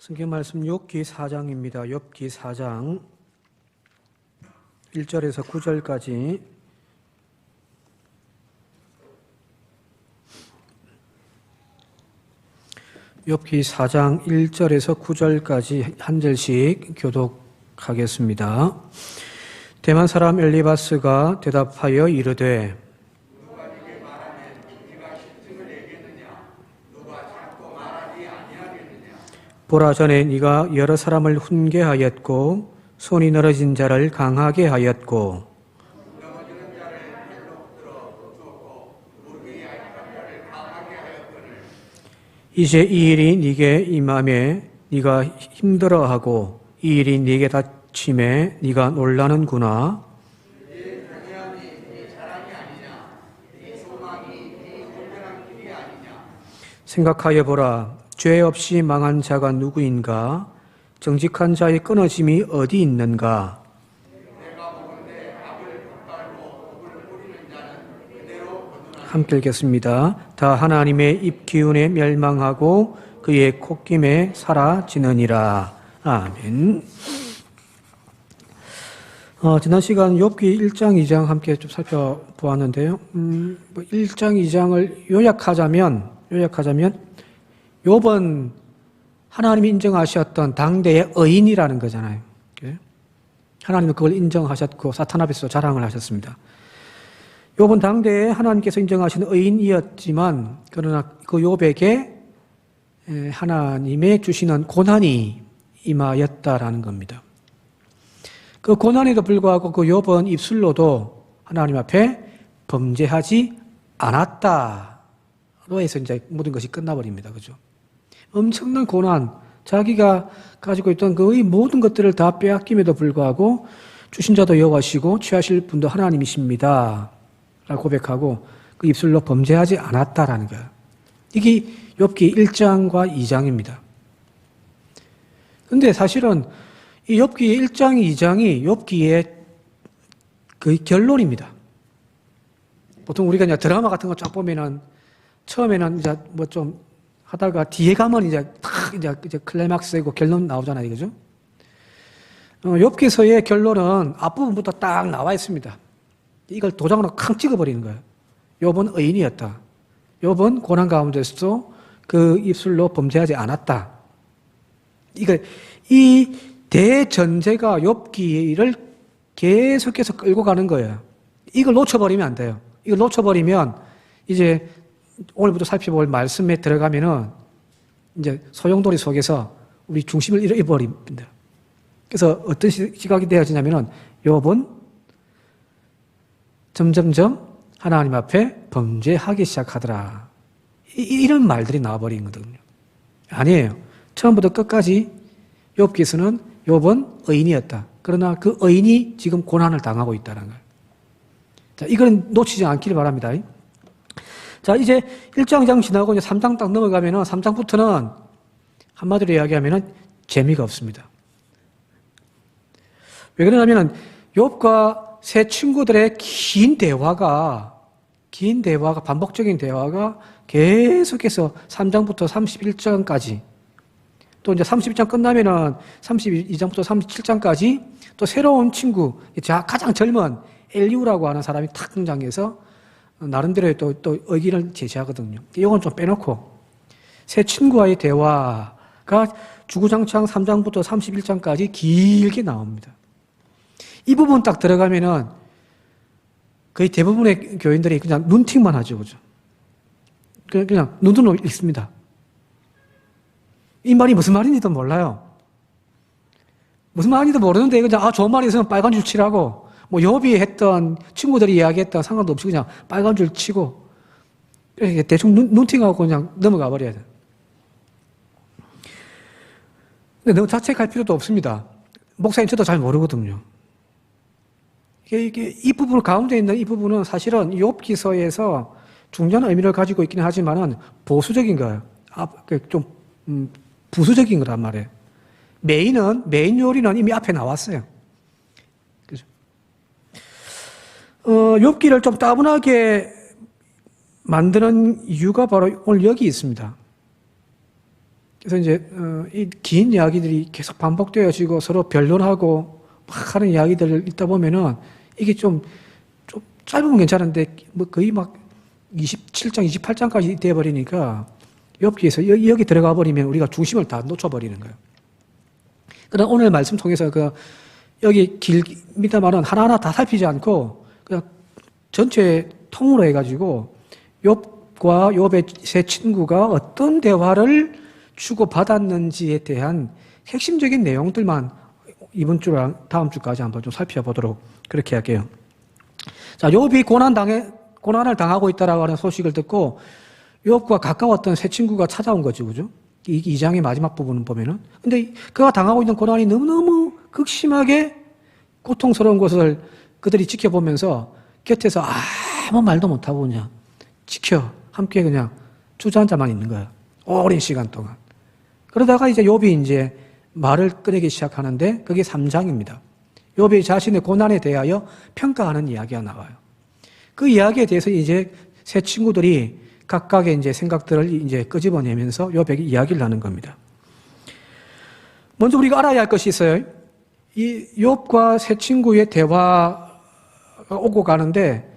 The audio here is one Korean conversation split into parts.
성경 말씀 욥기 4장입니다. 욥기 4장 1절에서 9절까지 욥기 4장 1절에서 9절까지 한 절씩 교독하겠습니다. 대만 사람 엘리바스가 대답하여 이르되 보라, 전에 네가 여러 사람을 훈계하였고 손이 늘어진 자를 강하게 하였고 이제 이 일이 네게 임함에 네가 힘들어하고 이 일이 네게 닥침에 네가 놀라는구나. 생각하여 보라, 죄 없이 망한 자가 누구인가? 정직한 자의 끊어짐이 어디 있는가? 함께 읽겠습니다. 다 하나님의 입 기운에 멸망하고 그의 콧김에 사라지느니라. 아멘. 지난 시간 욥기 1장, 2장 함께 좀 살펴보았는데요. 1장, 2장을 요약하자면 욥은 하나님이 인정하셨던 당대의 의인이라는 거잖아요. 하나님은 그걸 인정하셨고 사탄 앞에서 자랑을 하셨습니다. 욥은 당대에 하나님께서 인정하신 의인이었지만 그러나 그 욥에게 하나님의 주시는 고난이 임하였다라는 겁니다. 그 고난에도 불구하고 그 욥은 입술로도 하나님 앞에 범죄하지 않았다로 해서 이제 모든 것이 끝나버립니다. 그죠? 엄청난 고난, 자기가 가지고 있던 거의 모든 것들을 다 빼앗김에도 불구하고 주신 자도 여호와시고 취하실 분도 하나님이십니다 라고 고백하고 그 입술로 범죄하지 않았다라는 거예요. 이게 욥기 1장과 2장입니다. 근데 사실은 이 욥기 1장, 2장이 욥기의 그 결론입니다. 보통 우리가 이제 드라마 같은 거 쫙 보면은 처음에는 이제 뭐 좀 하다가 뒤에 가면 이제 탁 이제 클라이막스이고 결론 나오잖아요. 그죠? 욥기서의 결론은 앞부분부터 딱 나와 있습니다. 이걸 도장으로 캉 찍어버리는 거예요. 욥은 의인이었다. 욥은 고난 가운데서도 그 입술로 범죄하지 않았다. 이 대전제가 욥기를 계속해서 끌고 가는 거예요. 이걸 놓쳐버리면 안 돼요. 이걸 놓쳐버리면 이제 오늘부터 살펴볼 말씀에 들어가면은 이제 소용돌이 속에서 우리 중심을 잃어버립니다. 그래서 어떤 시각이 되어지냐면은 욥은 점점점 하나님 앞에 범죄하기 시작하더라. 이런 말들이 나와버린 거거든요. 아니에요. 처음부터 끝까지 욥기서는 욥은 의인이었다. 그러나 그 의인이 지금 고난을 당하고 있다는 거예요. 자, 이건 놓치지 않기를 바랍니다. 자, 이제 1장, 2장 지나고 이제 3장 딱 넘어가면은 3장부터는 한마디로 이야기하면은 재미가 없습니다. 왜 그러냐면은 욥과 세 친구들의 긴 대화가 반복적인 대화가 계속해서 3장부터 31장까지 또 이제 31장 끝나면은 32장부터 37장까지 또 새로운 친구, 가장 젊은 엘리후라고 하는 사람이 탁 등장해서 나름대로의 또 의견을 제시하거든요. 이건 좀 빼놓고 새 친구와의 대화가 주구장창 3장부터 31장까지 길게 나옵니다. 이 부분 딱 들어가면은 거의 대부분의 교인들이 그냥 눈팅만 하죠. 그죠? 그냥 눈으로 읽습니다. 이 말이 무슨 말인지도 몰라요. 무슨 말인지도 모르는데 그냥 좋은 말이 있으면 빨간 줄 치라고 뭐 욥이 했던 친구들이 이야기했던 상관도 없이 그냥 빨간 줄 치고 대충 눈팅하고 그냥 넘어가 버려야 돼요. 근데 너무 자책할 필요도 없습니다. 목사님 저도 잘 모르거든요. 이 부분 가운데 있는 이 부분은 사실은 욥기서에서 중요한 의미를 가지고 있기는 하지만은 보수적인 거예요. 좀 부수적인 거란 말이에요. 메인 요리는 이미 앞에 나왔어요. 그죠? 욥기를 좀 따분하게 만드는 이유가 바로 오늘 여기 있습니다. 그래서 이제 이 긴 이야기들이 계속 반복되어지고 서로 변론하고 막 하는 이야기들을 읽다 보면은 이게 좀 짧으면 괜찮은데 뭐 거의 막 27장, 28장까지 돼버리니까 욥기에서 여기 들어가 버리면 우리가 중심을 다 놓쳐버리는 거예요. 그러나 오늘 말씀 통해서 여기 길입니다만은 하나하나 다 살피지 않고 그냥 전체 통으로 해가지고 욥과 욥의 세 친구가 어떤 대화를 주고받았는지에 대한 핵심적인 내용들만 이번 주랑 다음 주까지 한번 좀 살펴보도록 그렇게 할게요. 자, 욥이 고난을 당하고 있다라고 하는 소식을 듣고 욥과 가까웠던 세 친구가 찾아온 거죠, 그죠? 이 장의 마지막 부분을 보면은. 근데 그가 당하고 있는 고난이 너무너무 극심하게 고통스러운 것을 그들이 지켜보면서 곁에서 아무 말도 못하고 그냥 함께 그냥 주저앉아만 있는 거야. 오랜 시간 동안. 그러다가 이제 욥이 이제 말을 꺼내기 시작하는데 그게 3장입니다. 욥이 자신의 고난에 대하여 평가하는 이야기가 나와요. 그 이야기에 대해서 이제 세 친구들이 각각의 이제 생각들을 이제 끄집어내면서 욥에게 이야기를 하는 겁니다. 먼저 우리가 알아야 할 것이 있어요. 이 욥과 세 친구의 대화가 오고 가는데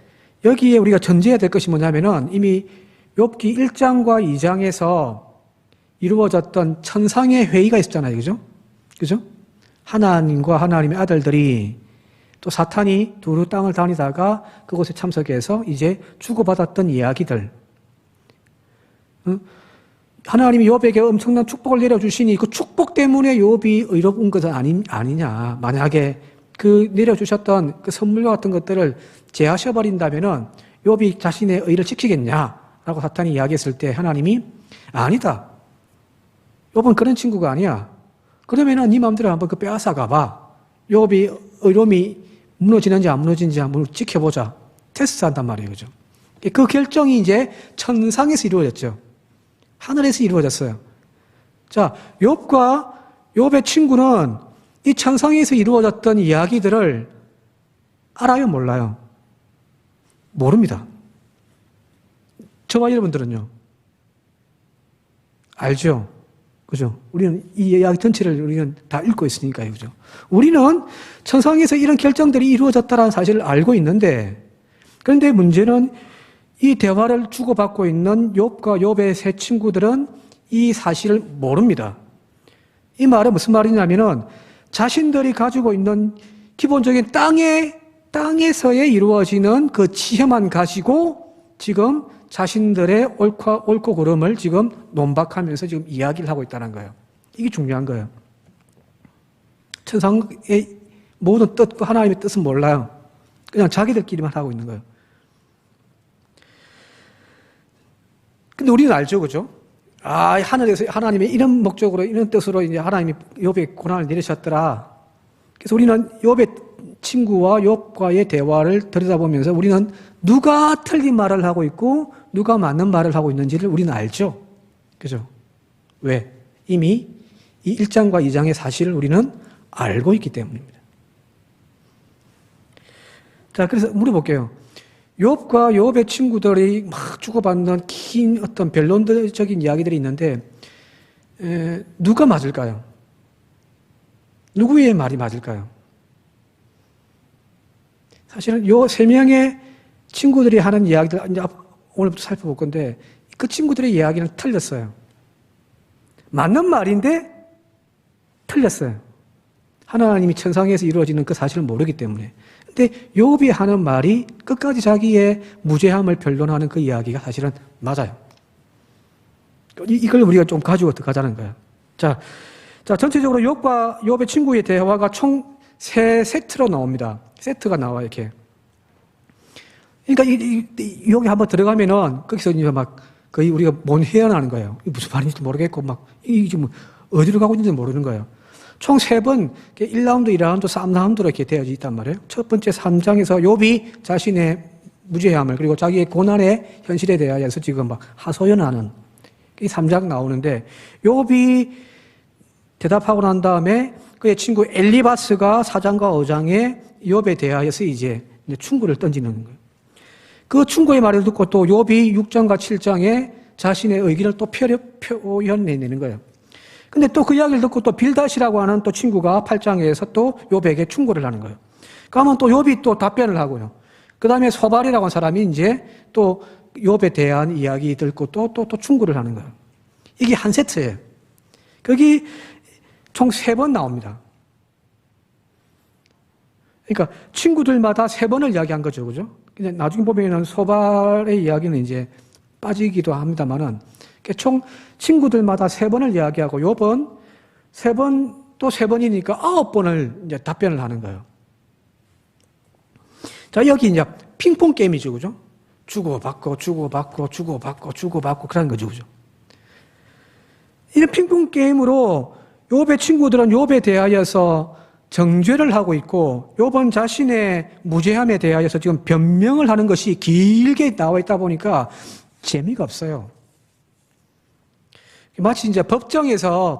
여기에 우리가 전제해야 될 것이 뭐냐면은 이미 욥기 1장과 2장에서 이루어졌던 천상의 회의가 있었잖아요. 그죠? 하나님과 하나님의 아들들이 또 사탄이 두루 땅을 다니다가 그곳에 참석해서 이제 주고받았던 이야기들. 하나님이 욥에게 엄청난 축복을 내려주시니 그 축복 때문에 욥이 의로운 것은 아니냐. 만약에 그 내려주셨던 그 선물과 같은 것들을 제하셔버린다면은 욥이 자신의 의를 지키겠냐라고 사탄이 이야기했을 때 하나님이 아니다. 욥은 그런 친구가 아니야. 그러면은 네 마음대로 한번 그 빼앗아 가봐. 욥이 의로움이 무너지는지 안 무너지는지 한번 지켜보자. 테스트한단 말이에요. 그죠? 그 결정이 이제 천상에서 이루어졌죠. 하늘에서 이루어졌어요. 자, 욥과 욥의 친구는 이 천상에서 이루어졌던 이야기들을 알아요, 몰라요? 모릅니다. 저와 여러분들은요? 알죠? 그죠? 우리는 이 이야기 전체를 우리는 다 읽고 있으니까요. 그죠? 우리는 천상에서 이런 결정들이 이루어졌다는 사실을 알고 있는데, 그런데 문제는 이 대화를 주고받고 있는 욥과 욥의 세 친구들은 이 사실을 모릅니다. 이 말은 무슨 말이냐면은 자신들이 가지고 있는 기본적인 땅에서의 이루어지는 그 지혜만 가지고 지금 자신들의 옳고 그름을 지금 논박하면서 지금 이야기를 하고 있다는 거예요. 이게 중요한 거예요. 천상의 모든 뜻과 하나님의 뜻은 몰라요. 그냥 자기들끼리만 하고 있는 거예요. 근데 우리는 알죠, 그죠? 하늘에서 하나님의 이런 목적으로, 이런 뜻으로 이제 하나님이 욥의 고난을 내리셨더라. 그래서 우리는 욥의 친구와 욥과의 대화를 들여다보면서 우리는 누가 틀린 말을 하고 있고 누가 맞는 말을 하고 있는지를 우리는 알죠. 그죠? 왜? 이미 이 1장과 2장의 사실을 우리는 알고 있기 때문입니다. 자, 그래서 물어볼게요. 욥과 욥의 친구들이 막 주고받는 긴 어떤 변론적인 이야기들이 있는데 누가 맞을까요? 누구의 말이 맞을까요? 사실은 요 세 명의 친구들이 하는 이야기들 이제 오늘부터 살펴볼 건데 그 친구들의 이야기는 틀렸어요. 맞는 말인데 틀렸어요. 하나님이 천상에서 이루어지는 그 사실을 모르기 때문에. 근데 욥이 하는 말이 끝까지 자기의 무죄함을 변론하는 그 이야기가 사실은 맞아요. 이걸 우리가 좀 가지고 가자는 거예요. 자, 전체적으로 욥과 욥의 친구의 대화가 총 3세트로 나옵니다. 세트가 나와 이렇게. 그러니까 여기 한번 들어가면은 거기서 이제 막 거의 우리가 못 헤어나는 거예요. 무슨 말인지도 모르겠고 막 이게 뭐 어디로 가고 있는지 모르는 거예요. 총 3번 1라운드, 2라운드, 3라운드로 이렇게 되어져 있단 말이에요. 첫 번째 3장에서 욥이 자신의 무죄함을 그리고 자기의 고난의 현실에 대하여서 지금 막 하소연하는 이 3장 나오는데 욥이 대답하고 난 다음에 그의 친구 엘리바스가 4장과 5장에 욥에 대하여서 이제 충고를 던지는 거예요. 그 충고의 말을 듣고 또 욥이 6장과 7장에 자신의 의견을 또 표현해내는 거예요. 근데 또 그 이야기를 듣고 또 빌닷이라고 하는 또 친구가 8장에서 또 욥에게 충고를 하는 거예요. 그러면 또 욥이 또 답변을 하고요. 그 다음에 소발이라고 하는 사람이 이제 또 욥에 대한 이야기 듣고 또 충고를 하는 거예요. 이게 한 세트예요. 거기 총 3번 나옵니다. 그러니까 친구들마다 3번을 이야기한 거죠. 그죠? 근데 나중에 보면은 소발의 이야기는 이제 빠지기도 합니다만은 총 친구들마다 3번을 이야기하고 욥은 3번 또 3번이니까 9번을 이제 답변을 하는 거예요. 자, 여기 이제 핑퐁 게임이죠. 그죠? 주고받고 그런 거죠. 그죠? 이런 핑퐁 게임으로 욥의 친구들은 욥에 대하여서 정죄를 하고 있고 욥은 자신의 무죄함에 대하여서 지금 변명을 하는 것이 길게 나와 있다 보니까 재미가 없어요. 마치 이제 법정에서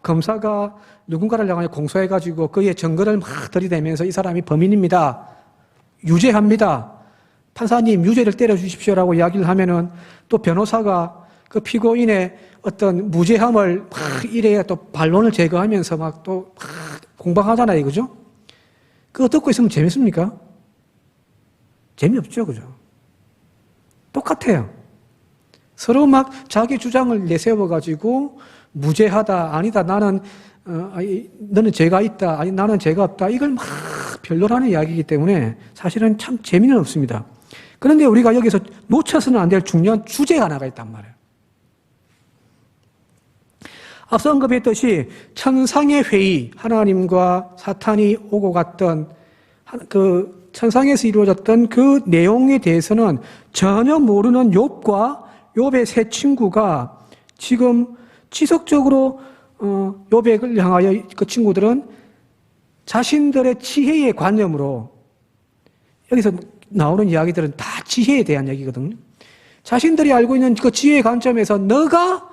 검사가 누군가를 향하여 공소해가지고 그의 증거를 막 들이대면서 이 사람이 범인입니다. 유죄합니다. 판사님 유죄를 때려주십시오라고 이야기를 하면은 또 변호사가 그 피고인의 어떤 무죄함을 막 이래야 또 반론을 제거하면서 막 또 막 공방하잖아요. 그죠? 그거 듣고 있으면 재밌습니까? 재미없죠. 그죠? 똑같아요. 서로 막 자기 주장을 내세워가지고 무죄하다, 아니다, 너는 죄가 있다, 아니 나는 죄가 없다, 이걸 막 변론하는 이야기이기 때문에 사실은 참 재미는 없습니다. 그런데 우리가 여기서 놓쳐서는 안 될 중요한 주제가 하나가 있단 말이에요. 앞서 언급했듯이 천상의 회의, 하나님과 사탄이 오고 갔던 그 천상에서 이루어졌던 그 내용에 대해서는 전혀 모르는 욥과 욥의 세 친구가 지금 지속적으로 욥을 향하여 그 친구들은 자신들의 지혜의 관념으로, 여기서 나오는 이야기들은 다 지혜에 대한 얘기거든요. 자신들이 알고 있는 그 지혜의 관점에서 너가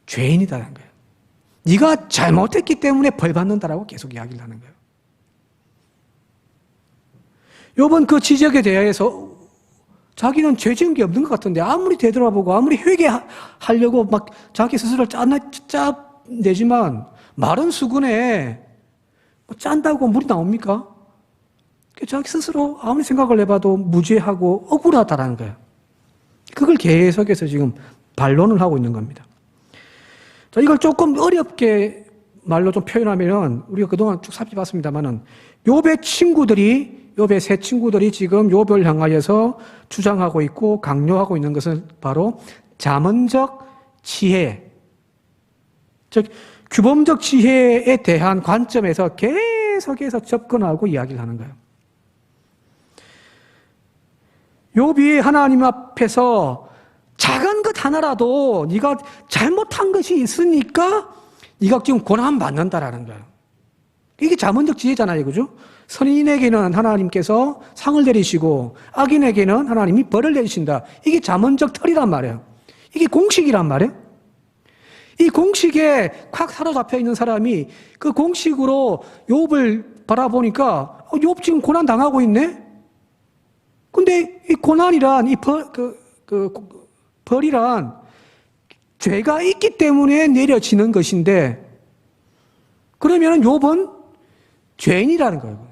죄인이다라는 거예요. 네가 잘못했기 때문에 벌 받는다라고 계속 이야기를 하는 거예요. 욥은 그 지적에 대해서 자기는 죄 지은 게 없는 것 같은데 아무리 되돌아보고 아무리 회개하려고 막 자기 스스로를 짜내지만 마른 수건에 짠다고 물이 나옵니까? 자기 스스로 아무리 생각을 해봐도 무죄하고 억울하다라는 거예요. 그걸 계속해서 지금 반론을 하고 있는 겁니다. 자, 이걸 조금 어렵게 말로 좀 표현하면은 우리가 그동안 쭉 살펴봤습니다만은 욥의 세 친구들이 지금 욥을 향하여서 주장하고 있고 강요하고 있는 것은 바로 자문적 지혜, 즉 규범적 지혜에 대한 관점에서 계속해서 접근하고 이야기를 하는 거예요. 욥이 하나님 앞에서 작은 것 하나라도 네가 잘못한 것이 있으니까 네가 지금 고난 받는다라는 거예요. 이게 자문적 지혜잖아요. 그죠? 선인에게는 하나님께서 상을 내리시고 악인에게는 하나님이 벌을 내리신다. 이게 자문적 틀이란 말이에요. 이게 공식이란 말이에요. 이 공식에 콱 사로잡혀 있는 사람이 그 공식으로 욥을 바라보니까 욥 지금 고난 당하고 있네? 근데 이 고난이란 벌이란 죄가 있기 때문에 내려지는 것인데 그러면 욥은 죄인이라는 거예요.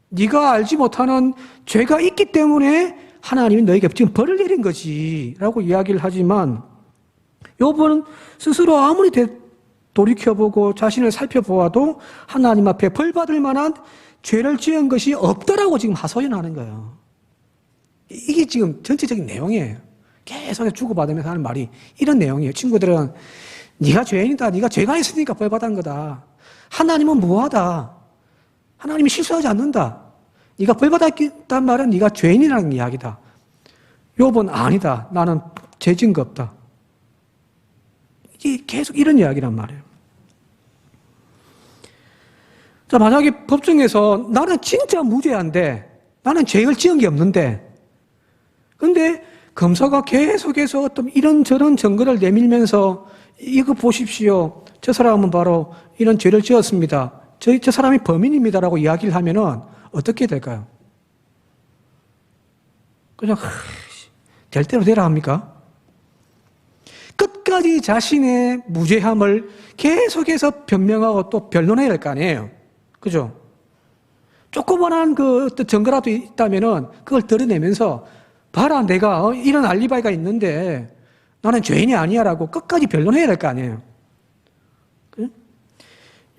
네가 알지 못하는 죄가 있기 때문에 하나님이 너에게 지금 벌을 내린 거지 라고 이야기를 하지만 욥은 스스로 아무리 돌이켜보고 자신을 살펴보아도 하나님 앞에 벌 받을 만한 죄를 지은 것이 없다라고 지금 하소연하는 거예요. 이게 지금 전체적인 내용이에요. 계속 주고받으면서 하는 말이 이런 내용이에요. 친구들은 네가 죄인이다. 네가 죄가 있으니까 벌 받은 거다. 하나님은 무하다. 하나님이 실수하지 않는다. 네가 벌 받았단 말은 네가 죄인이라는 이야기다. 욥은 아니다. 나는 죄 지은 거 없다. 이게 계속 이런 이야기란 말이에요. 자, 만약에 법정에서 나는 진짜 무죄한데 나는 죄를 지은 게 없는데 근데 검사가 계속해서 어떤 이런저런 증거를 내밀면서 이거 보십시오. 저 사람은 바로 이런 죄를 지었습니다. 저 사람이 범인입니다라고 이야기를 하면은 어떻게 될까요? 그냥 될 대로 되라 합니까? 끝까지 자신의 무죄함을 계속해서 변명하고 또 변론해야 할 거 아니에요. 그죠? 조그만한 그 어떤 증거라도 있다면은 그걸 드러내면서 봐라, 내가 이런 알리바이가 있는데 나는 죄인이 아니야라고 끝까지 변론해야 될 거 아니에요.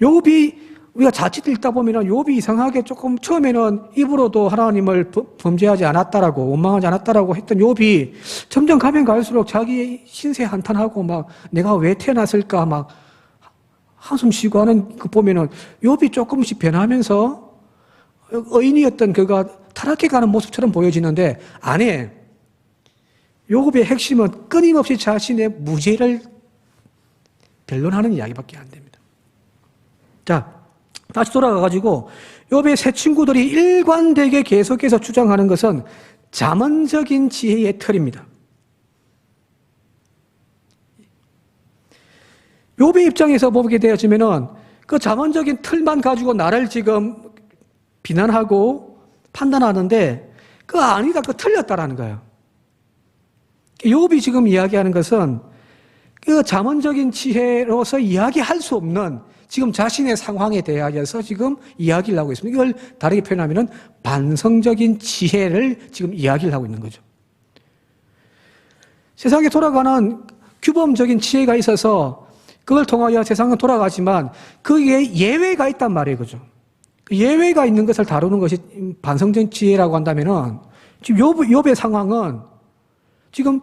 욥이 우리가 자칫 읽다 보면은 욥이 이상하게 조금 처음에는 입으로도 하나님을 범죄하지 않았다라고 원망하지 않았다라고 했던 욥이 점점 가면 갈수록 자기 신세 한탄하고 막 내가 왜 태어났을까 막 한숨 쉬고 하는 거 보면은 욥이 조금씩 변하면서 의인이었던 그가 타락해가는 모습처럼 보여지는데 아니에요. 욥의 핵심은 끊임없이 자신의 무죄를 변론하는 이야기밖에 안 됩니다. 자, 다시 돌아가가지고 욥의 세 친구들이 일관되게 계속해서 주장하는 것은 잠언적인 지혜의 틀입니다. 욥의 입장에서 보게 되어지면은 그 잠언적인 틀만 가지고 나를 지금 비난하고 판단하는데 그거 아니다, 그거 틀렸다라는 거예요. 욥이 지금 이야기하는 것은 그 잠언적인 지혜로서 이야기할 수 없는 지금 자신의 상황에 대하여서 지금 이야기를 하고 있습니다. 이걸 다르게 표현하면 반성적인 지혜를 지금 이야기를 하고 있는 거죠. 세상에 돌아가는 규범적인 지혜가 있어서 그걸 통하여 세상은 돌아가지만 거기에 예외가 있단 말이에요. 그죠? 예외가 있는 것을 다루는 것이 반성적인 지혜라고 한다면은 지금 욥의 상황은 지금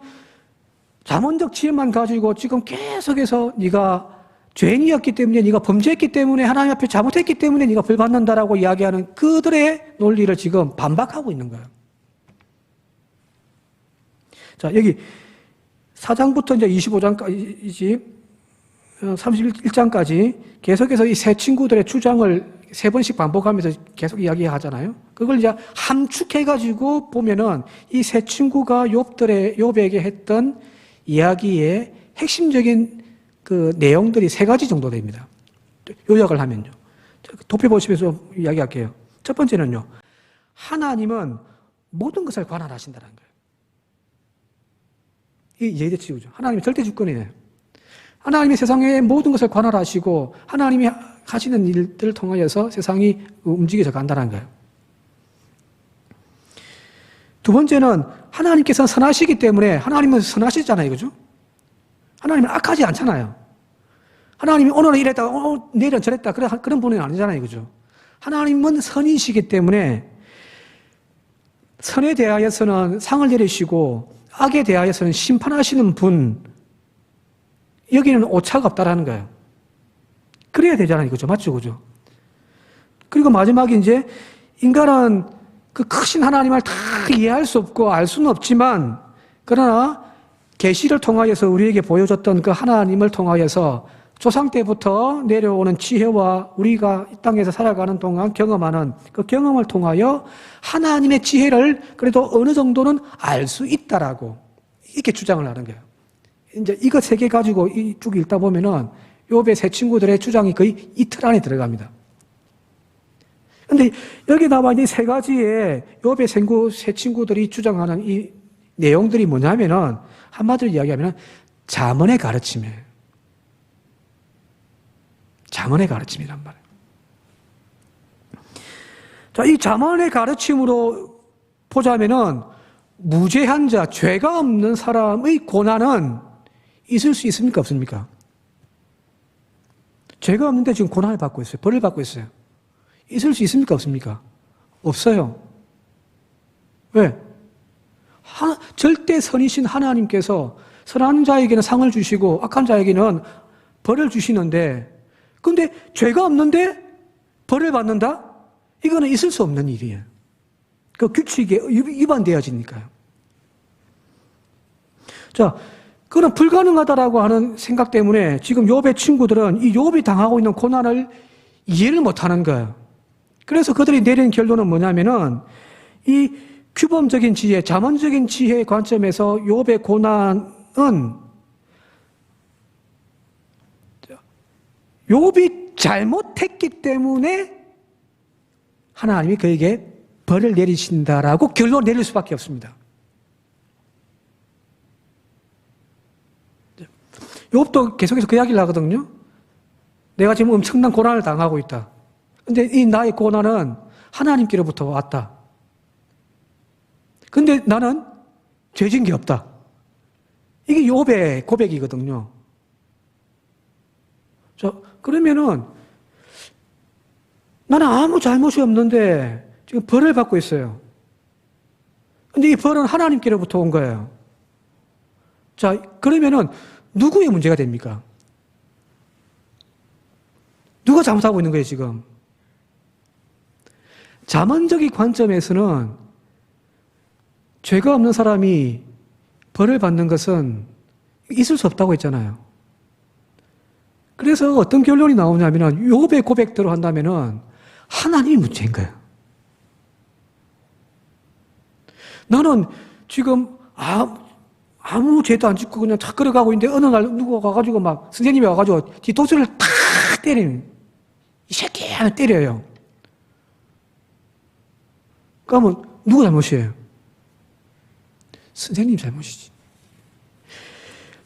잠언적 지혜만 가지고 지금 계속해서 네가 죄인이었기 때문에 네가 범죄했기 때문에 하나님 앞에 잘못했기 때문에 네가 벌 받는다라고 이야기하는 그들의 논리를 지금 반박하고 있는 거예요. 자, 여기 4장부터 이제 25장까지 31장까지 계속해서 이 세 친구들의 주장을 세 번씩 반복하면서 계속 이야기하잖아요. 그걸 이제 함축해가지고 보면은 이 세 친구가 욥에게 했던 이야기의 핵심적인 그 내용들이 세 가지 정도 됩니다. 요약을 하면요. 도표 보시면서 이야기할게요. 첫 번째는요. 하나님은 모든 것을 관할하신다는 거예요. 이 예대치우죠. 하나님이 절대 주권이에요. 하나님이 세상의 모든 것을 관할하시고 하나님이 하시는 일들을 통하여서 세상이 움직여져 간다는 거예요. 두 번째는 하나님께서 선하시기 때문에 하나님은 선하시잖아요. 그죠? 하나님은 악하지 않잖아요. 하나님이 오늘은 이랬다가 내일은 저랬다 그런 분은 아니잖아요. 그죠? 하나님은 선이시기 때문에 선에 대하여서는 상을 내리시고 악에 대하여서는 심판하시는 분, 여기는 오차가 없다라는 거예요. 그래야 되잖아요. 그죠? 맞죠? 그죠? 그리고 마지막에 이제 인간은 그 크신 하나님을 다 이해할 수 없고 알 수는 없지만 그러나 계시를 통하여서 우리에게 보여줬던 그 하나님을 통하여서 조상 때부터 내려오는 지혜와 우리가 이 땅에서 살아가는 동안 경험하는 그 경험을 통하여 하나님의 지혜를 그래도 어느 정도는 알 수 있다라고 이렇게 주장을 하는 거예요. 이제 이거 세 개 가지고 쭉 읽다 보면은 욥의 세 친구들의 주장이 거의 이틀 안에 들어갑니다. 근데 여기 나와 있는 세 가지의 욥의 세 친구들이 주장하는 이 내용들이 뭐냐면은 한마디로 이야기하면 잠언의 가르침이에요. 잠언의 가르침이란 말이에요. 자, 이 잠언의 가르침으로 보자면은 무죄한 자, 죄가 없는 사람의 고난은 있을 수 있습니까? 없습니까? 죄가 없는데 지금 고난을 받고 있어요. 벌을 받고 있어요. 있을 수 있습니까? 없습니까? 없어요. 왜? 절대 선이신 하나님께서 선한 자에게는 상을 주시고 악한 자에게는 벌을 주시는데 근데 죄가 없는데 벌을 받는다? 이거는 있을 수 없는 일이에요. 그 규칙에 위반되어지니까요. 자, 그건 불가능하다라고 하는 생각 때문에 지금 욥의 친구들은 이 욥이 당하고 있는 고난을 이해를 못하는 거예요. 그래서 그들이 내린 결론은 뭐냐면은 이 규범적인 지혜, 잠언적인 지혜의 관점에서 욥의 고난은 욥이 잘못했기 때문에 하나님이 그에게 벌을 내리신다라고 결론을 내릴 수밖에 없습니다. 욥도 계속해서 그 이야기를 하거든요. 내가 지금 엄청난 고난을 당하고 있다. 근데 이 나의 고난은 하나님께로부터 왔다. 근데 나는 죄진 게 없다. 이게 욥의 고백이거든요. 자, 그러면은 나는 아무 잘못이 없는데 지금 벌을 받고 있어요. 근데 이 벌은 하나님께로부터 온 거예요. 자, 그러면은 누구의 문제가 됩니까? 누가 잘못하고 있는 거예요, 지금? 자문적인 관점에서는 죄가 없는 사람이 벌을 받는 것은 있을 수 없다고 했잖아요. 그래서 어떤 결론이 나오냐면은 욥의 고백대로 한다면은 하나님이 문제인 거예요. 나는 지금 아무 죄도 안 짓고 그냥 착 걸어가고 있는데 어느 날 누가 와가지고 막 선생님이 와가지고 뒤통수를 탁 때리는 이 새끼 하면 때려요. 그러면 누구 잘못이에요? 선생님 잘못이지.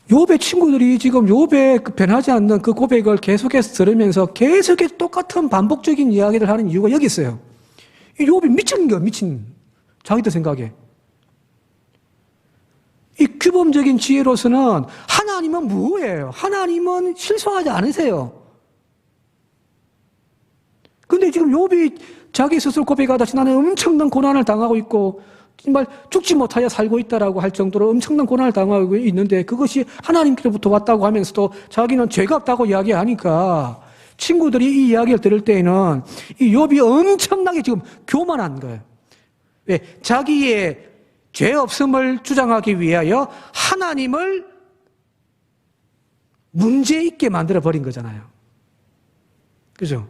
욥의 친구들이 지금 욥의 그 변하지 않는 그 고백을 계속해서 들으면서 계속해서 똑같은 반복적인 이야기를 하는 이유가 여기 있어요. 이 욥이 미친 거야, 미친. 자기들 생각에. 이 규범적인 지혜로서는 하나님은 뭐예요? 하나님은 실수하지 않으세요. 근데 지금 욥이 자기 스스로 고백하다시 나는 엄청난 고난을 당하고 있고 정말 죽지 못하여 살고 있다라고 할 정도로 엄청난 고난을 당하고 있는데 그것이 하나님께로부터 왔다고 하면서도 자기는 죄가 없다고 이야기하니까 친구들이 이 이야기를 들을 때에는 이 욥이 엄청나게 지금 교만한 거예요. 왜? 자기의 죄 없음을 주장하기 위하여 하나님을 문제 있게 만들어 버린 거잖아요. 그죠?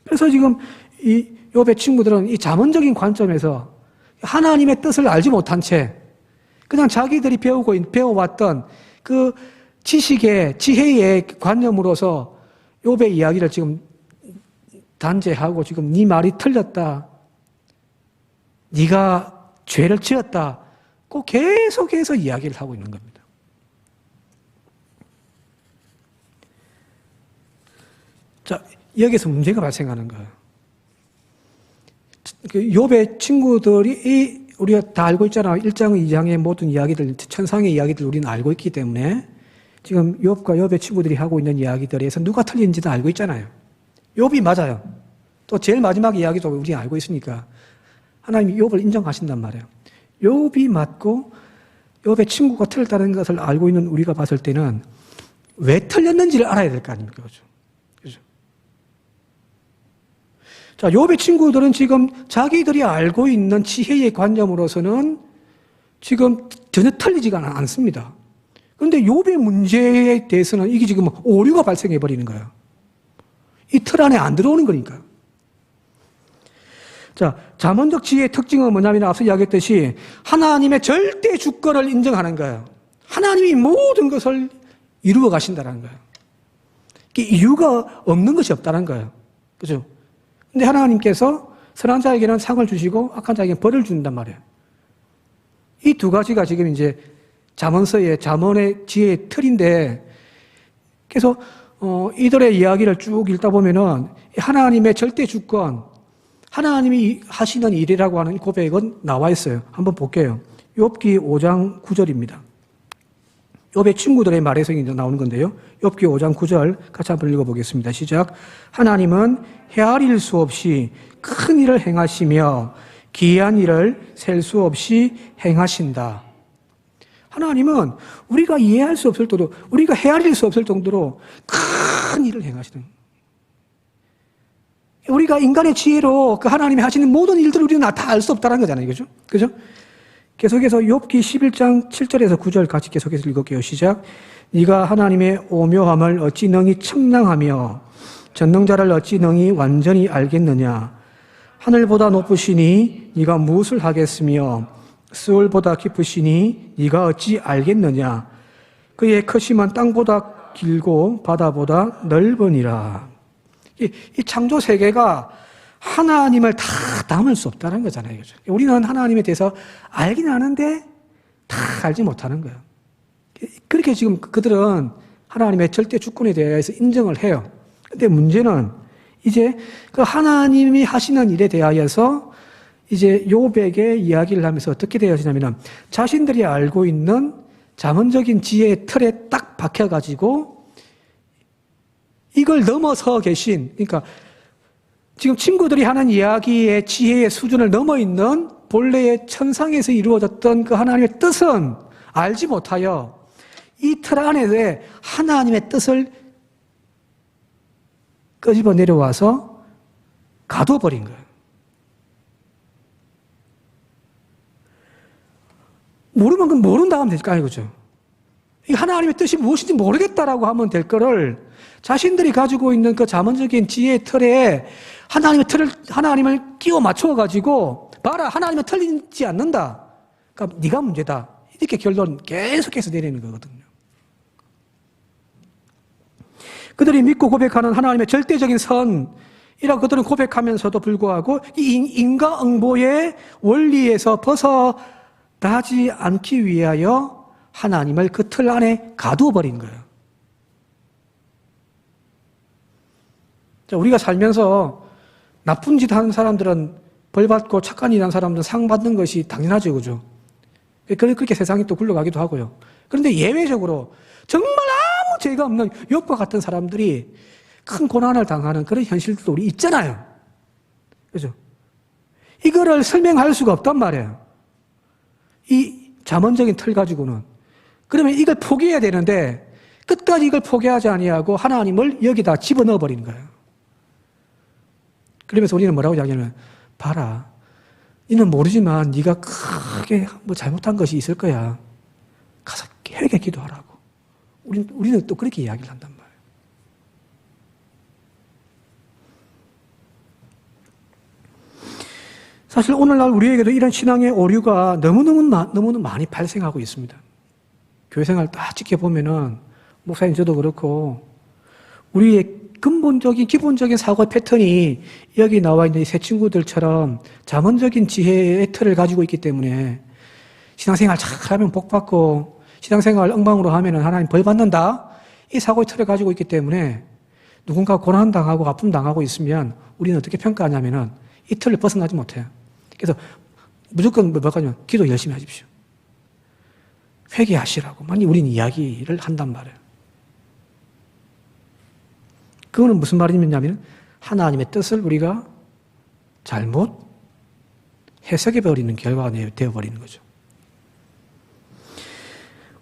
그래서 지금 이 욥의 친구들은 이 자문적인 관점에서 하나님의 뜻을 알지 못한 채 그냥 자기들이 배워왔던 그 지식의 지혜의 관념으로서 욥의 이야기를 지금 단죄하고 지금 네 말이 틀렸다. 네가 죄를 지었다. 꼭 계속해서 이야기를 하고 있는 겁니다. 자, 여기서 문제가 발생하는 거예요. 욥의 친구들이 우리가 다 알고 있잖아요. 1장, 2장의 모든 이야기들, 천상의 이야기들 우리는 알고 있기 때문에 지금 욥과 욥의 친구들이 하고 있는 이야기들에서 누가 틀린지도 알고 있잖아요. 욥이 맞아요. 또 제일 마지막 이야기도 우리가 알고 있으니까 하나님이 욥을 인정하신단 말이에요. 욥이 맞고 욥의 친구가 틀렸다는 것을 알고 있는 우리가 봤을 때는 왜 틀렸는지를 알아야 될 거 아닙니까? 그렇죠? 자, 욥의 친구들은 지금 자기들이 알고 있는 지혜의 관념으로서는 지금 전혀 틀리지가 않습니다. 그런데 욥의 문제에 대해서는 이게 지금 오류가 발생해 버리는 거예요. 이 틀 안에 안 들어오는 거니까요. 자, 자문적 지혜의 특징은 뭐냐면 앞서 이야기했듯이 하나님의 절대 주권을 인정하는 거예요. 하나님이 모든 것을 이루어 가신다는 거예요. 이유가 없는 것이 없다는 거예요. 그죠? 근데 하나님께서 선한 자에게는 상을 주시고 악한 자에게는 벌을 준단 말이에요. 이 두 가지가 지금 이제 잠언서의 잠언의 지혜의 틀인데 그래서 이들의 이야기를 쭉 읽다 보면은 하나님의 절대 주권, 하나님이 하시는 일이라고 하는 고백은 나와 있어요. 한번 볼게요. 욥기 5장 9절입니다. 욥의 친구들의 말에서 이제 나오는 건데요. 욥기 5장 9절 같이 한번 읽어보겠습니다. 시작. 하나님은 헤아릴 수 없이 큰 일을 행하시며 기이한 일을 셀 수 없이 행하신다. 하나님은 우리가 이해할 수 없을 정도로, 우리가 헤아릴 수 없을 정도로 큰 일을 행하시는. 우리가 인간의 지혜로 그 하나님이 하시는 모든 일들을 우리는 다 알 수 없다는 거잖아요. 그죠? 그죠? 계속해서 욥기 11장 7절에서 9절 같이 계속해서 읽을게요. 시작. 네가 하나님의 오묘함을 어찌 능히 청량하며 전능자를 어찌 능히 완전히 알겠느냐. 하늘보다 높으시니 네가 무엇을 하겠으며 스올보다 깊으시니 네가 어찌 알겠느냐. 그의 크심은 땅보다 길고 바다보다 넓으니라. 이 창조 세계가 하나님을 다 담을 수 없다는 거잖아요. 그죠? 우리는 하나님에 대해서 알긴 아는데 다 알지 못하는 거예요. 그렇게 지금 그들은 하나님의 절대 주권에 대해서 인정을 해요. 근데 문제는 이제 그 하나님이 하시는 일에 대하여서 이제 욥에게 이야기를 하면서 어떻게 되어지냐면은 자신들이 알고 있는 자문적인 지혜의 틀에 딱 박혀가지고 이걸 넘어서 계신, 그러니까 지금 친구들이 하는 이야기의 지혜의 수준을 넘어 있는 본래의 천상에서 이루어졌던 그 하나님의 뜻은 알지 못하여 이 틀 안에 하나님의 뜻을 끄집어 내려와서 가둬버린 거예요. 모르면 그건 모른다 하면 될까, 이거죠. 이 하나님의 뜻이 무엇인지 모르겠다라고 하면 될 거를 자신들이 가지고 있는 그 자문적인 지혜의 틀에 하나님을 끼워 맞춰가지고, 봐라, 하나님은 틀리지 않는다. 그러니까 네가 문제다. 이렇게 결론 계속해서 내리는 거거든요. 그들이 믿고 고백하는 하나님의 절대적인 선이라고 그들은 고백하면서도 불구하고 이 인과응보의 원리에서 벗어나지 않기 위하여 하나님을 그 틀 안에 가두어버린 거예요. 자, 우리가 살면서 나쁜 짓 하는 사람들은 벌 받고 착한 일 하는 사람들은 상 받는 것이 당연하죠, 그죠? 그렇게 세상이 또 굴러가기도 하고요. 그런데 예외적으로 정말 아무 죄가 없는 욥과 같은 사람들이 큰 고난을 당하는 그런 현실도 우리 있잖아요. 그죠? 이거를 설명할 수가 없단 말이에요. 이 자문적인 틀 가지고는. 그러면 이걸 포기해야 되는데 끝까지 이걸 포기하지 아니하고 하나님을 여기다 집어넣어 버리는 거예요. 그러면서 우리는 뭐라고 이야기하냐면, 봐라, 너는 모르지만 네가 크게 뭐 잘못한 것이 있을 거야. 가서 회개 기도하라고. 우리는 또 그렇게 이야기를 한단 말이에요. 사실 오늘날 우리에게도 이런 신앙의 오류가 너무너무 많이 발생하고 있습니다. 교회 생활 딱 지켜보면은, 목사님 저도 그렇고, 우리의 기본적인 사고의 패턴이 여기 나와 있는 이 세 친구들처럼 자문적인 지혜의 틀을 가지고 있기 때문에 신앙생활 잘하면 복 받고 신앙생활 엉망으로 하면 하나님 벌 받는다. 이 사고의 틀을 가지고 있기 때문에 누군가 고난당하고 아픔 당하고 있으면 우리는 어떻게 평가하냐면은 이 틀을 벗어나지 못해요. 그래서 무조건 뭐냐면 기도 열심히 하십시오. 회개하시라고 많이 우리는 이야기를 한단 말이에요. 그거는 무슨 말이냐면 하나님의 뜻을 우리가 잘못 해석해버리는 결과가 되어버리는 거죠.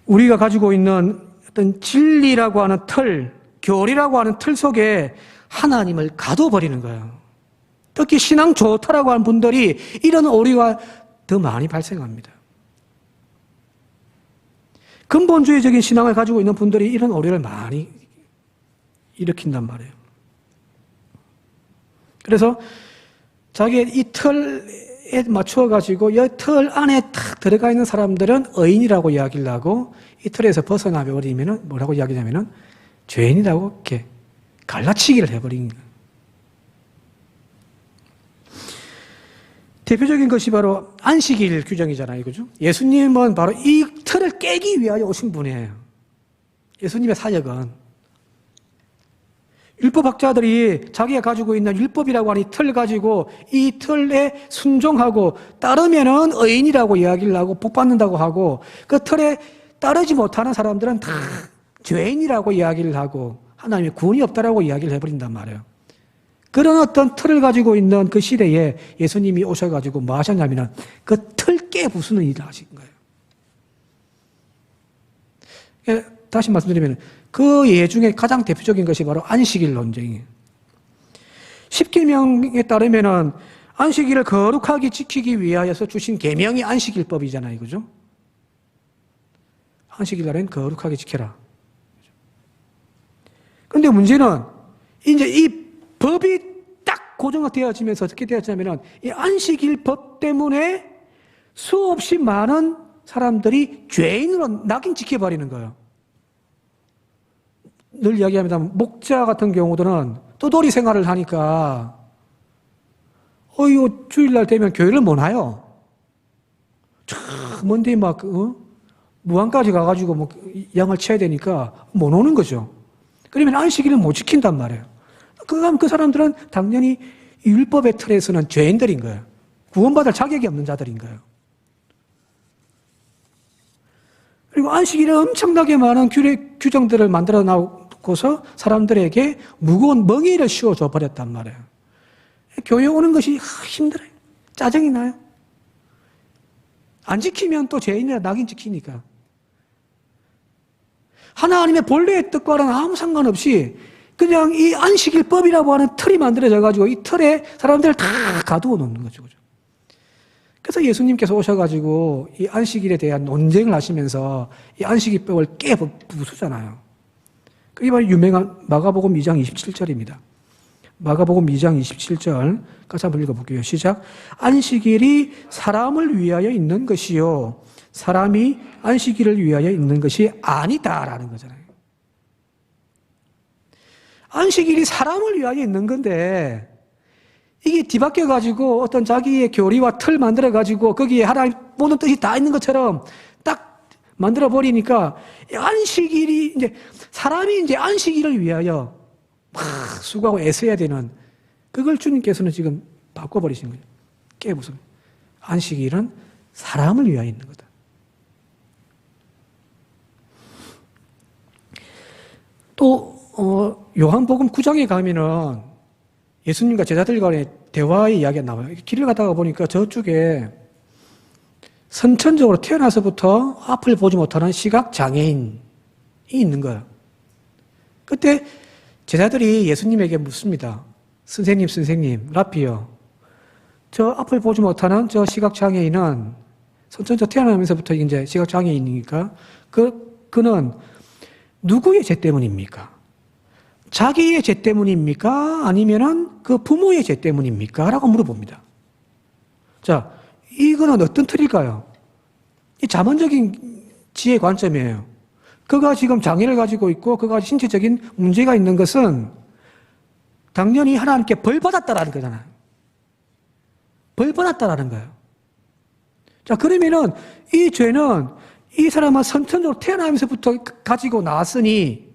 우리가 가지고 있는 어떤 진리라고 하는 틀, 교리라고 하는 틀 속에 하나님을 가둬버리는 거예요. 특히 신앙 좋다라고 하는 분들이 이런 오류가 더 많이 발생합니다. 근본주의적인 신앙을 가지고 있는 분들이 이런 오류를 많이 일으킨단 말이에요. 그래서 자기의 이 틀에 맞춰가지고 이 틀 안에 딱 들어가 있는 사람들은 의인이라고 이야기를 하고 이 틀에서 벗어나버리면 뭐라고 이야기하냐면은 죄인이라고 이렇게 갈라치기를 해버린 거예요. 대표적인 것이 바로 안식일 규정이잖아요. 그죠? 예수님은 바로 이 틀을 깨기 위하여 오신 분이에요. 예수님의 사역은. 율법학자들이 자기가 가지고 있는 율법이라고 하는 이 틀 가지고 이 틀에 순종하고 따르면은 의인이라고 이야기를 하고 복 받는다고 하고 그 틀에 따르지 못하는 사람들은 다 죄인이라고 이야기를 하고 하나님의 구원이 없다라고 이야기를 해버린단 말이에요. 그런 어떤 틀을 가지고 있는 그 시대에 예수님이 오셔가지고 뭐 하셨냐면은 그 틀 깨부수는 일을 하신 거예요. 다시 말씀드리면 그 예 중에 가장 대표적인 것이 바로 안식일 논쟁이에요. 십계명에 따르면은 안식일을 거룩하게 지키기 위하여서 주신 계명이 안식일법이잖아요. 그죠? 안식일 날엔 거룩하게 지켜라. 근데 문제는 이제 이 법이 딱 고정되어지면서 어떻게 되었냐면은 이 안식일법 때문에 수없이 많은 사람들이 죄인으로 낙인 지켜버리는 거예요. 늘 이야기합니다. 목자 같은 경우들은 떠돌이 생활을 하니까 주일날 되면 교회를 못 와요. 저 먼데 막 무안까지 가가지고 뭐 양을 쳐야 되니까 못 오는 거죠. 그러면 안식일을 못 지킨단 말이에요. 그 사람들은 당연히 율법의 틀에서는 죄인들인 거예요. 구원받을 자격이 없는 자들인 거예요. 그리고 안식일에 엄청나게 많은 규정들을 만들어 놓고서 사람들에게 무거운 멍에를 씌워줘 버렸단 말이에요. 교회 오는 것이 힘들어요. 짜증이 나요. 안 지키면 또 죄인이라 낙인 지키니까. 하나님의 본래의 뜻과는 아무 상관없이 그냥 이 안식일법이라고 하는 틀이 만들어져 가지고 이 틀에 사람들을 다 가두어 놓는 거죠. 그래서 예수님께서 오셔가지고 이 안식일에 대한 논쟁을 하시면서 이 안식일법을 부수잖아요. 그게 바로 유명한 마가복음 2장 27절입니다. 마가복음 2장 27절 같이 한번 읽어볼게요. 시작. 안식일이 사람을 위하여 있는 것이요 사람이 안식일을 위하여 있는 것이 아니다라는 거잖아요. 안식일이 사람을 위하여 있는 건데 이게 뒤바뀌어가지고 어떤 자기의 교리와 틀 만들어가지고 거기에 하나님 모든 뜻이 다 있는 것처럼 딱 만들어버리니까 안식일이 이제 사람이 이제 안식일을 위하여 막 수고하고 애써야 되는 그걸 주님께서는 지금 바꿔버리신 거예요. 깨부숴. 안식일은 사람을 위하여 있는 거다. 또 요한복음 9장에 가면은 예수님과 제자들 간의 대화의 이야기가 나와요. 길을 가다가 보니까 저쪽에 선천적으로 태어나서부터 앞을 보지 못하는 시각장애인이 있는 거예요. 그때 제자들이 예수님에게 묻습니다. 선생님, 라피요. 저 앞을 보지 못하는 저 시각장애인은 선천적으로 태어나면서부터 이제 시각장애인이니까 그는 누구의 죄 때문입니까? 자기의 죄 때문입니까? 아니면은 그 부모의 죄 때문입니까? 라고 물어봅니다. 자, 이거는 어떤 틀일까요? 이 자문적인 지혜 관점이에요. 그가 지금 장애를 가지고 있고 그가 신체적인 문제가 있는 것은 당연히 하나님께 벌 받았다라는 거잖아요. 벌 받았다라는 거예요. 자, 그러면은 이 죄는 이 사람은 선천적으로 태어나면서부터 가지고 나왔으니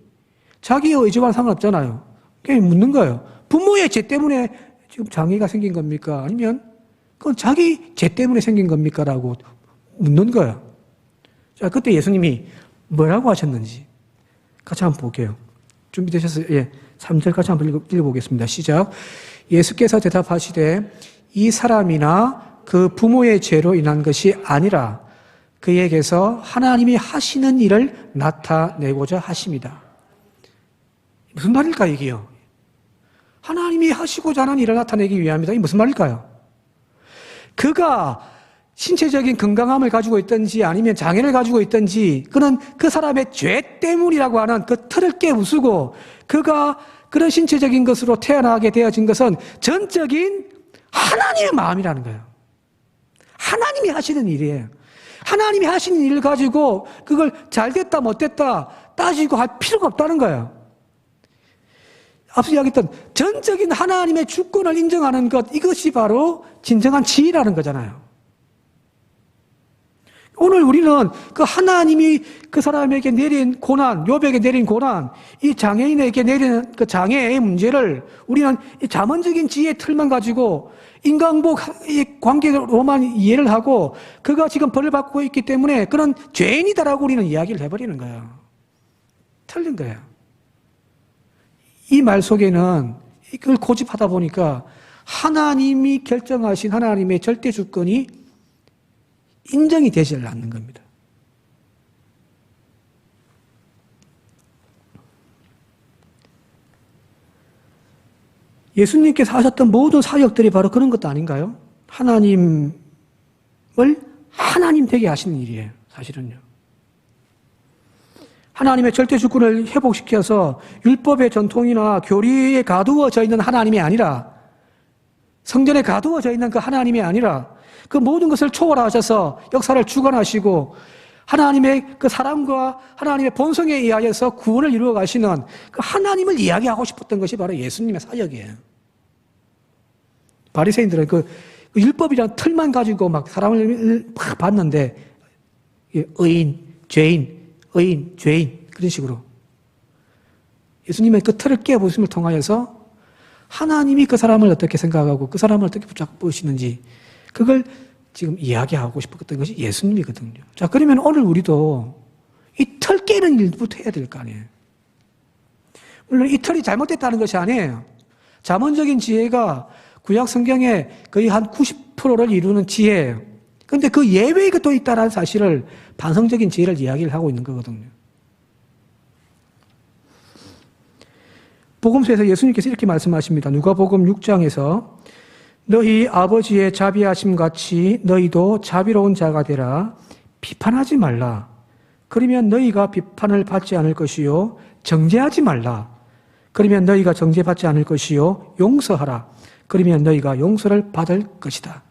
자기의 의지와는 상관없잖아요. 그냥 묻는 거예요. 부모의 죄 때문에 지금 장애가 생긴 겁니까? 아니면 그건 자기 죄 때문에 생긴 겁니까? 라고 묻는 거예요. 자, 그때 예수님이 뭐라고 하셨는지 같이 한번 볼게요. 준비되셨어요? 예. 3절 같이 한번 읽어보겠습니다. 시작. 예수께서 대답하시되 이 사람이나 그 부모의 죄로 인한 것이 아니라 그에게서 하나님이 하시는 일을 나타내고자 하십니다. 무슨 말일까요, 이게요? 하나님이 하시고자 하는 일을 나타내기 위함이다. 이게 무슨 말일까요? 그가 신체적인 건강함을 가지고 있든지 아니면 장애를 가지고 있든지 그는 그 사람의 죄 때문이라고 하는 그 틀을 깨부수고 그가 그런 신체적인 것으로 태어나게 되어진 것은 전적인 하나님의 마음이라는 거예요. 하나님이 하시는 일이에요. 하나님이 하시는 일을 가지고 그걸 잘됐다 못됐다 따지고 할 필요가 없다는 거예요. 앞서 이야기했던 전적인 하나님의 주권을 인정하는 것, 이것이 바로 진정한 지혜라는 거잖아요. 오늘 우리는 그 하나님이 그 사람에게 내린 고난, 욥에게 내린 고난, 이 장애인에게 내린 그 장애의 문제를 우리는 이 자문적인 지혜의 틀만 가지고 인간복 관계로만 이해를 하고 그가 지금 벌을 받고 있기 때문에 그런 죄인이다라고 우리는 이야기를 해버리는 거예요. 틀린 거예요. 이 말 속에는 이걸 고집하다 보니까 하나님이 결정하신 하나님의 절대 주권이 인정이 되지 않는 겁니다. 예수님께서 하셨던 모든 사역들이 바로 그런 것도 아닌가요? 하나님을 하나님 되게 하시는 일이에요, 사실은요. 하나님의 절대 주권을 회복시켜서 율법의 전통이나 교리에 가두어져 있는 하나님이 아니라 성전에 가두어져 있는 그 하나님이 아니라 그 모든 것을 초월하셔서 역사를 주관하시고 하나님의 그 사랑과 하나님의 본성에 의하여서 구원을 이루어 가시는 그 하나님을 이야기하고 싶었던 것이 바로 예수님의 사역이에요. 바리새인들은 그 율법이라는 틀만 가지고 막 사람을 막 봤는데 의인, 죄인, 의인, 죄인 그런 식으로 예수님의 그 틀을 깨부심을 통하여서 하나님이 그 사람을 어떻게 생각하고 그 사람을 어떻게 붙잡으시는지 그걸 지금 이야기하고 싶었던 것이 예수님이거든요. 자, 그러면 오늘 우리도 이 틀 깨는 일부터 해야 될 거 아니에요. 물론 이 틀이 잘못됐다는 것이 아니에요. 자문적인 지혜가 구약 성경의 거의 한 90%를 이루는 지혜예요. 그런데 그 예외가 또 있다는 사실을 반성적인 지혜를 이야기를 하고 있는 거거든요. 복음서에서 예수님께서 이렇게 말씀하십니다. 누가복음 6장에서 너희 아버지의 자비하심 같이 너희도 자비로운 자가 되라. 비판하지 말라. 그러면 너희가 비판을 받지 않을 것이요. 정죄하지 말라. 그러면 너희가 정죄받지 않을 것이요. 용서하라. 그러면 너희가 용서를 받을 것이다.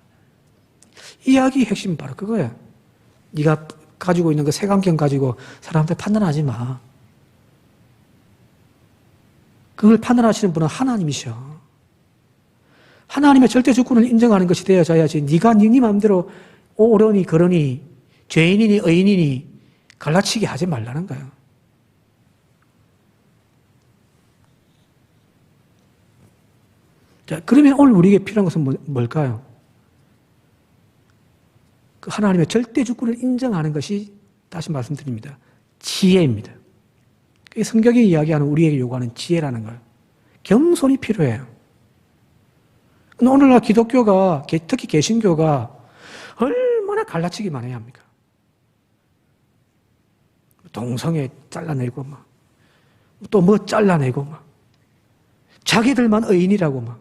이 이야기의 핵심은 바로 그거예요. 네가 가지고 있는 그 색안경 가지고 사람한테 판단하지 마. 그걸 판단하시는 분은 하나님이셔. 하나님의 절대 주권을 인정하는 것이 되어져야지 네가 네 마음대로 옳으니 그러니 죄인이니 의인이니 갈라치기 하지 말라는 거예요. 자, 그러면 오늘 우리에게 필요한 것은 뭘까요? 그 하나님의 절대 주권을 인정하는 것이 다시 말씀드립니다. 지혜입니다. 성경이 이야기하는 우리에게 요구하는 지혜라는 거예요. 겸손이 필요해요. 오늘날 기독교가 특히 개신교가 얼마나 갈라치기만 해야 합니까? 동성애 잘라내고 막 또 뭐 잘라내고 막 자기들만 의인이라고 막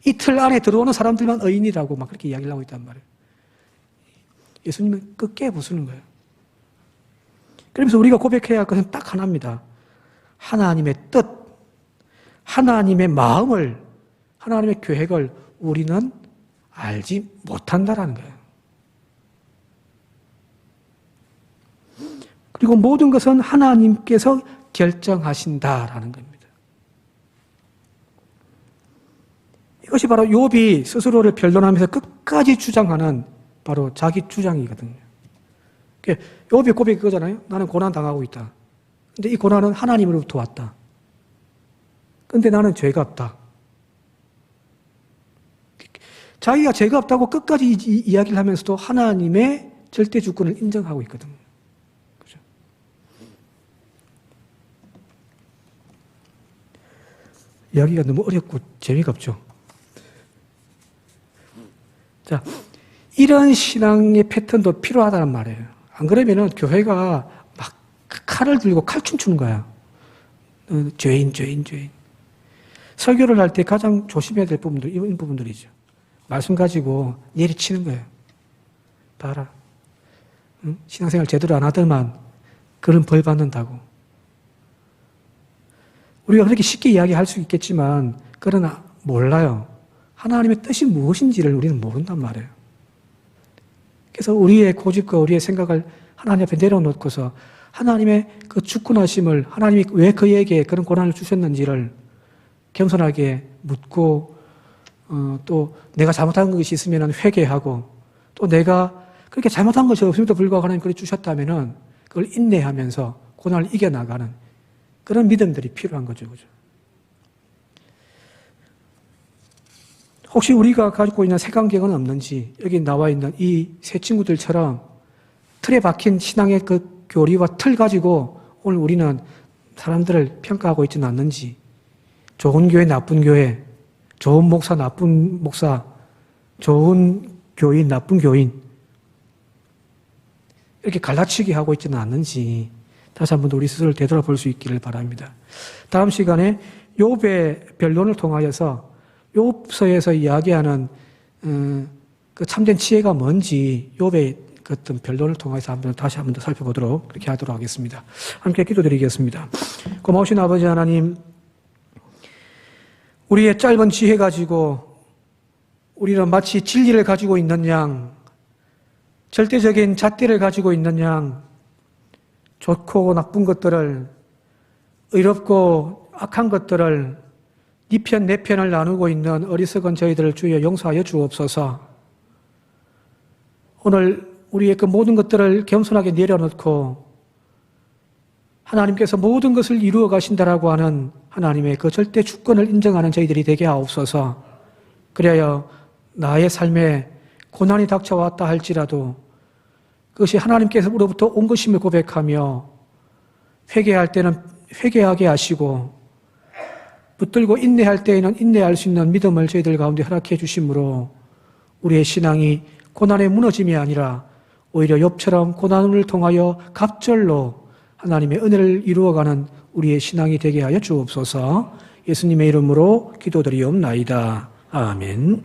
이 틀 안에 들어오는 사람들만 의인이라고 막 그렇게 이야기를 하고 있단 말이에요. 예수님은 끝게 부수는 거예요. 그러면서 우리가 고백해야 할 것은 딱 하나입니다. 하나님의 뜻, 하나님의 마음을, 하나님의 계획을 우리는 알지 못한다라는 거예요. 그리고 모든 것은 하나님께서 결정하신다라는 겁니다. 이것이 바로 욥이 스스로를 변론하면서 끝까지 주장하는 바로 자기 주장이거든요. 욥의 고백이 그거잖아요. 나는 고난 당하고 있다. 근데 이 고난은 하나님으로부터 왔다. 근데 나는 죄가 없다. 자기가 죄가 없다고 끝까지 이야기를 하면서도 하나님의 절대 주권을 인정하고 있거든요. 그죠? 이야기가 너무 어렵고 재미가 없죠. 자, 이런 신앙의 패턴도 필요하다는 말이에요. 안 그러면은 교회가 막 칼을 들고 칼춤 추는 거야. 죄인. 설교를 할 때 가장 조심해야 될 부분들, 이런 부분들이죠. 말씀 가지고 내리치는 거예요. 봐라. 응? 신앙생활 제대로 안 하더만 그런 벌 받는다고. 우리가 그렇게 쉽게 이야기할 수 있겠지만 그러나 몰라요. 하나님의 뜻이 무엇인지를 우리는 모른단 말이에요. 그래서 우리의 고집과 우리의 생각을 하나님 앞에 내려놓고서 하나님의 그 주권하심을 하나님이 왜 그에게 그런 고난을 주셨는지를 겸손하게 묻고 또 내가 잘못한 것이 있으면 회개하고 또 내가 그렇게 잘못한 것이 없음에도 불구하고 하나님 그걸 주셨다면 그걸 인내하면서 고난을 이겨나가는 그런 믿음들이 필요한 거죠. 그죠? 혹시 우리가 가지고 있는 색안경은 없는지 여기 나와 있는 이 세 친구들처럼 틀에 박힌 신앙의 그 교리와 틀 가지고 오늘 우리는 사람들을 평가하고 있지는 않는지 좋은 교회, 나쁜 교회, 좋은 목사, 나쁜 목사, 좋은 교인, 나쁜 교인 이렇게 갈라치기 하고 있지는 않는지 다시 한번 우리 스스로를 되돌아볼 수 있기를 바랍니다. 다음 시간에 욥의 변론을 통하여서 욥서에서 이야기하는 그 참된 지혜가 뭔지 욥의 그 어떤 변론을 통해서 다시 한번 더 살펴보도록 그렇게 하도록 하겠습니다. 함께 기도드리겠습니다. 고마우신 아버지 하나님, 우리의 짧은 지혜 가지고 우리는 마치 진리를 가지고 있는 양, 절대적인 잣대를 가지고 있는 양, 좋고 나쁜 것들을, 의롭고 악한 것들을 네 편, 내 편을 나누고 있는 어리석은 저희들을 주여 용서하여 주옵소서. 오늘 우리의 그 모든 것들을 겸손하게 내려놓고 하나님께서 모든 것을 이루어 가신다라고 하는 하나님의 그 절대 주권을 인정하는 저희들이 되게 하옵소서. 그래야 나의 삶에 고난이 닥쳐왔다 할지라도 그것이 하나님께서로부터 온 것임을 고백하며 회개할 때는 회개하게 하시고 붙들고 인내할 때에는 인내할 수 있는 믿음을 저희들 가운데 허락해 주심으로 우리의 신앙이 고난에 무너짐이 아니라 오히려 욥처럼 고난을 통하여 갑절로 하나님의 은혜를 이루어가는 우리의 신앙이 되게 하여 주옵소서. 예수님의 이름으로 기도드리옵나이다. 아멘.